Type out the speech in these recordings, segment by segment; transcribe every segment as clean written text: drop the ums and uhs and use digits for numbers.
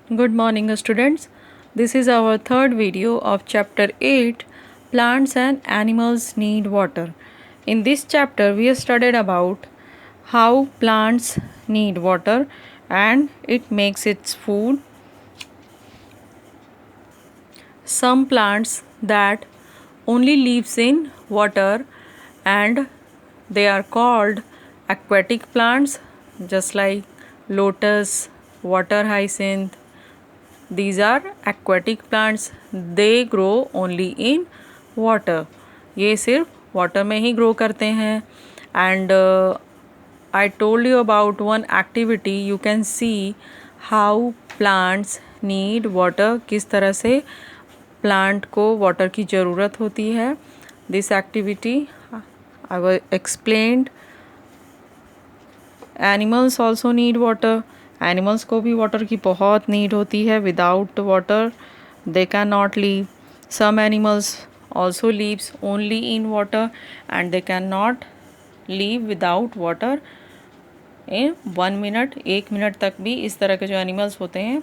Good morning, students. This is our third video of chapter 8 Plants and Animals Need Water. In this chapter, we studied about how plants need water and it makes its food. Some plants that only lives in water and they are called aquatic plants, just like lotus, water hyacinth. These are aquatic plants. They grow only in water. ये सिर्फ water में ही grow करते हैं. And I told you about one activity. You can see how plants need water. किस तरह से plant को water की ज़रूरत होती है. This activity I was explained. Animals also need water. Animals को भी वाटर की बहुत नीड होती है. Without water they can not live. Some animals also lives only in water and they can not live without water in 1 minute. 1 minute तक भी इस तरह के जो एनिमल्स होते हैं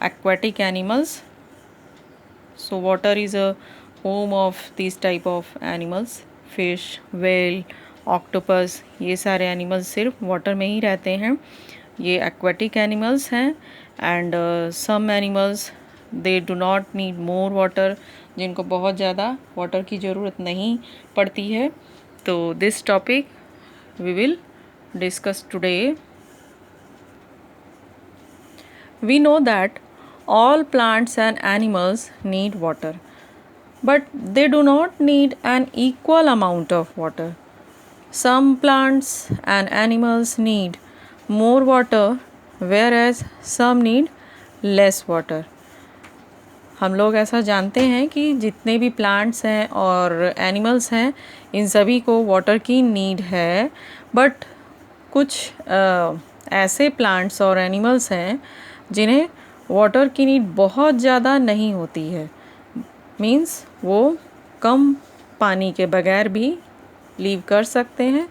aquatic animals. So water is a home of this type of animals. Fish, whale, octopus, ये सारे एनिमल्स सिर्फ वाटर में ही रहते हैं. ये एक्वेटिक एनिमल्स हैं. And some animals they do not need more water, जिनको बहुत ज़्यादा वाटर की ज़रूरत नहीं पड़ती है. तो this topic we will discuss today. We know that all plants and animals need water, but they do not need an equal amount of water. Some plants and animals need more water whereas some need less water. हम लोग ऐसा जानते हैं कि जितने भी plants हैं और एनिमल्स हैं इन सभी को वाटर की नीड है. बट कुछ ऐसे प्लांट्स और एनिमल्स हैं जिन्हें वाटर की नीड बहुत ज़्यादा नहीं होती है. मीन्स वो कम पानी के बगैर भी लीव कर सकते हैं,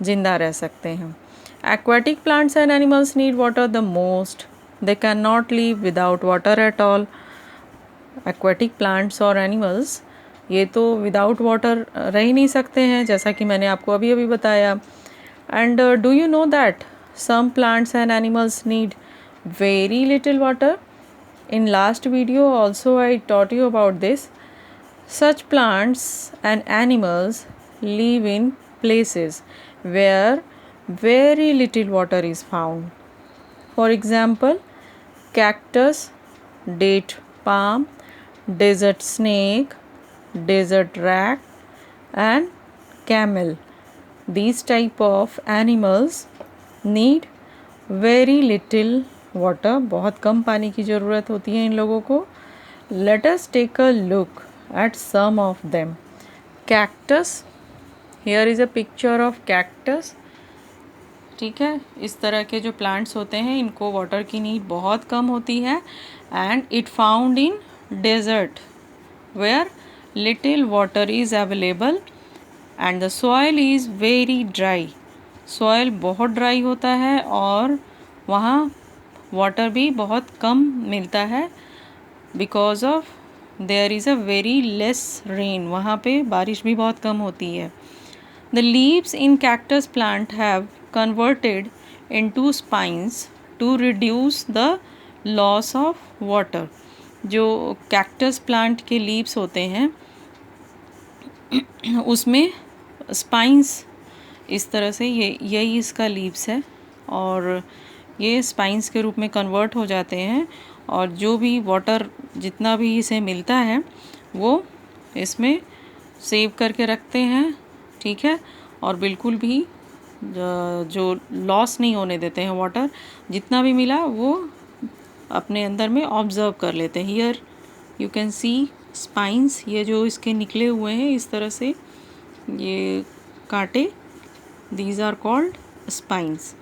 ज़िंदा रह सकते हैं. Aquatic plants and animals need water the most. They cannot live without water at all. Aquatic plants और animals ये तो विदाउट वाटर रह ही नहीं सकते हैं, जैसा कि मैंने आपको अभी अभी बताया. And do you know that some plants and animals need very little water? In last video also I taught you about this. Such plants and animals live in places where very little water is found. For example, cactus, date palm, desert snake, desert rat and camel. These type of animals need very little water. बहुत कम पानी की ज़रूरत होती है इन लोगों को. Let us take a look at some of them. Cactus. Here is a picture of cactus. ठीक है, इस तरह के जो प्लांट्स होते हैं इनको वाटर की नीड बहुत कम होती है. And it found in desert where little water is available and the soil is very dry. Soil बहुत ड्राई होता है और वहाँ वाटर भी बहुत कम मिलता है. Because of their is a very less rain. वहाँ पे बारिश भी बहुत कम होती है. The leaves in cactus plant have converted into spines to reduce the loss of water. जो cactus plant के leaves होते हैं उसमें spines इस तरह से यही इसका leaves है और ये spines के रूप में convert हो जाते हैं और जो भी water जितना भी इसे मिलता है वो इसमें सेव करके रखते हैं. ठीक है, और बिल्कुल भी जो लॉस नहीं होने देते हैं वाटर. जितना भी मिला वो अपने अंदर में ऑब्जर्व कर लेते हैं. Here you can see spines. ये जो इसके निकले हुए हैं इस तरह से ये कांटे, these are called spines.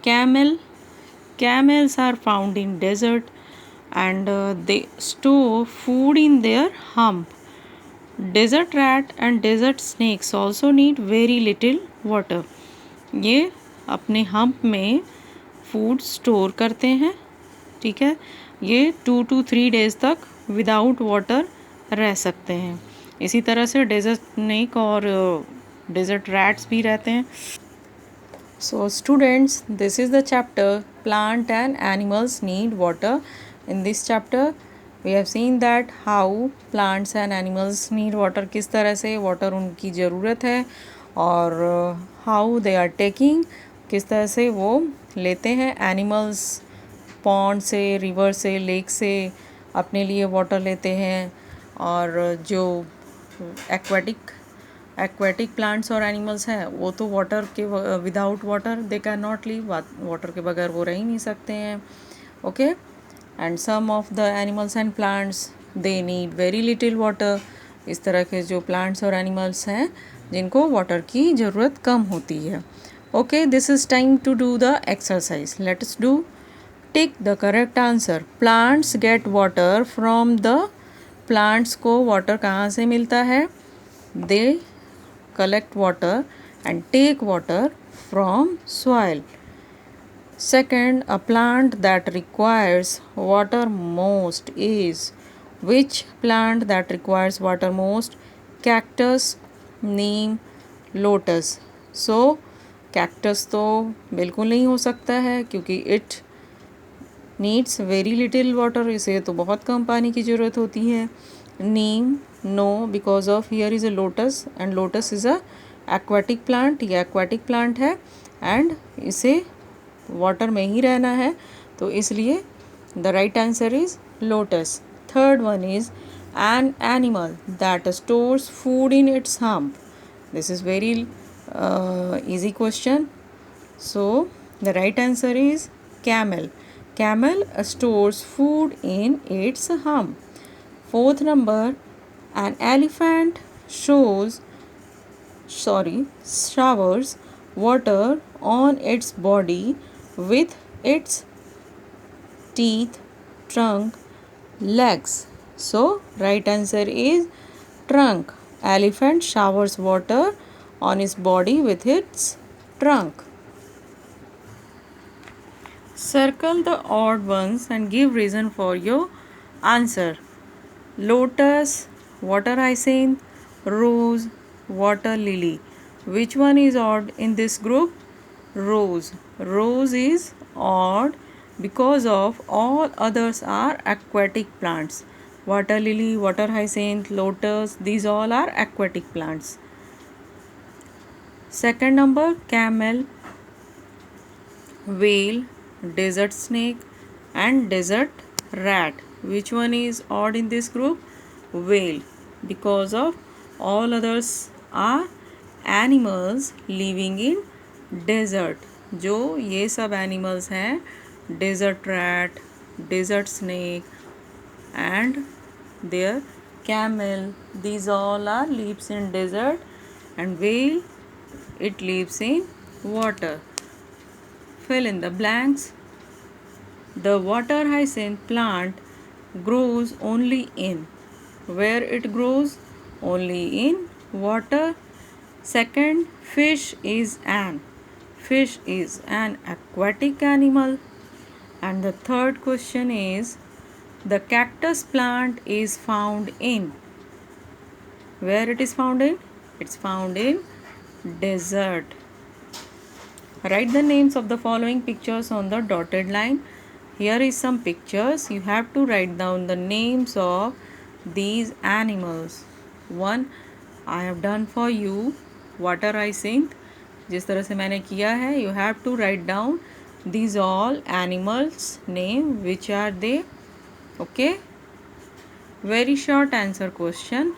Camels are found in desert and they store food in their hump. Desert rat and desert snakes also need very little water. ये अपने हम्प में फूड स्टोर करते हैं ठीक है, ये 2 to 3 days तक without water रह सकते हैं। इसी तरह से डेजर्ट स्नेक और डेजर्ट रैट्स भी रहते हैं। So students, this is the chapter plant and animals need water. In this chapter we have seen that how plants and animals need water, किस तरह से water उनकी ज़रूरत है, और how they are taking, किस तरह से वो लेते हैं animals pond से, river से, lake से अपने लिए water लेते हैं। और जो एक्वेटिक प्लांट्स और एनिमल्स हैं वो तो वाटर के without water they can not live, water के बगैर वो रह ही नहीं सकते हैं। Okay, and some of the animals and plants they need very little water. इस तरह के जो प्लांट्स और एनिमल्स हैं जिनको वाटर की ज़रूरत कम होती है। Okay, this is time to do the exercise. Let's do. Tick the correct answer. Plants get water from the, plants को वाटर कहाँ से मिलता है? दे collect water and take water from soil. Second, a plant that requires water most is, which plant that requires water most? Cactus, neem, lotus. So cactus तो बिल्कुल नहीं हो सकता है क्योंकि it needs very little water, इसे तो बहुत कम पानी की ज़रूरत होती है। Neem, no, because of here is a lotus and lotus is a aquatic plant, ये एक्वाटिक प्लांट है एंड इसे वाटर में ही रहना है, तो इसलिए the right answer is lotus. Third one is an animal that stores food in its hump. This is very easy question. So the right answer is camel. Camel stores food in its hump. Fourth number, an elephant showers water on its body with its teeth, trunk, legs. So right answer is trunk. Elephant showers water on its body with its trunk. Circle the odd ones and give reason for your answer. Lotus, water hyacinth, rose, water lily. Which one is odd in this group? Rose. Rose is odd because of all others are aquatic plants. Water lily, water hyacinth, lotus, these all are aquatic plants. Second number, camel, whale, desert snake and desert rat. Which one is odd in this group? Whale, because of all others are animals living in desert. जो ये सब animals हैं, desert rat, desert snake and their camel, these all are lives in desert, and whale, it lives in water. Fill in the blanks. The water hyacinth plant grows only in, where it grows? Only in water. Second, fish is an aquatic animal. And the third question is, the cactus plant is found in, where it is found in? It's found in desert. Write the names of the following pictures on the dotted line. Here is some pictures. You have to write down the names of these animals. One, I have done for you, water hyacinth. जिस तरह से मैंने किया है, you have to write down these all animals name. Which are they? Okay. Very short answer question.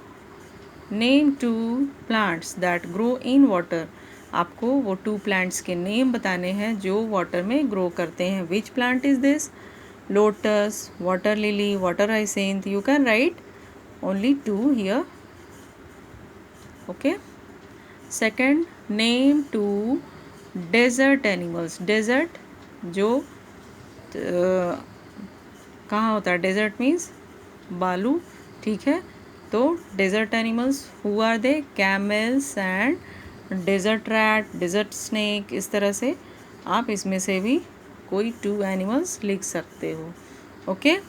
Name two plants that grow in water. आपको वो 2 plants के name बताने हैं जो वाटर में ग्रो करते हैं. Which plant is this? Lotus, water lily, water hyacinth. You can write only 2 here. Okay. Second, name 2 desert animals. Desert जो कहाँ होता है? डेजर्ट मीन्स बालू, ठीक है. तो desert animals who are they? Camels and desert rat, desert snake. इस तरह से आप इसमें से भी कोई 2 एनिमल्स लिख सकते हो. Okay,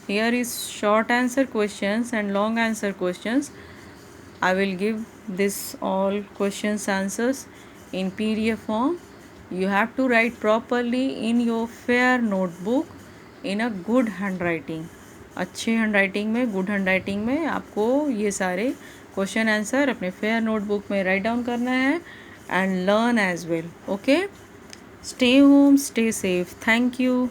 here is short answer questions and long answer questions. I will give this all questions answers in PDF form. You have to write properly in your fair notebook in a good handwriting. अच्छे handwriting में, good handwriting में आपको ये सारे question answer अपने fair notebook में write down करना है and learn as well. Okay, stay home, stay safe. Thank you.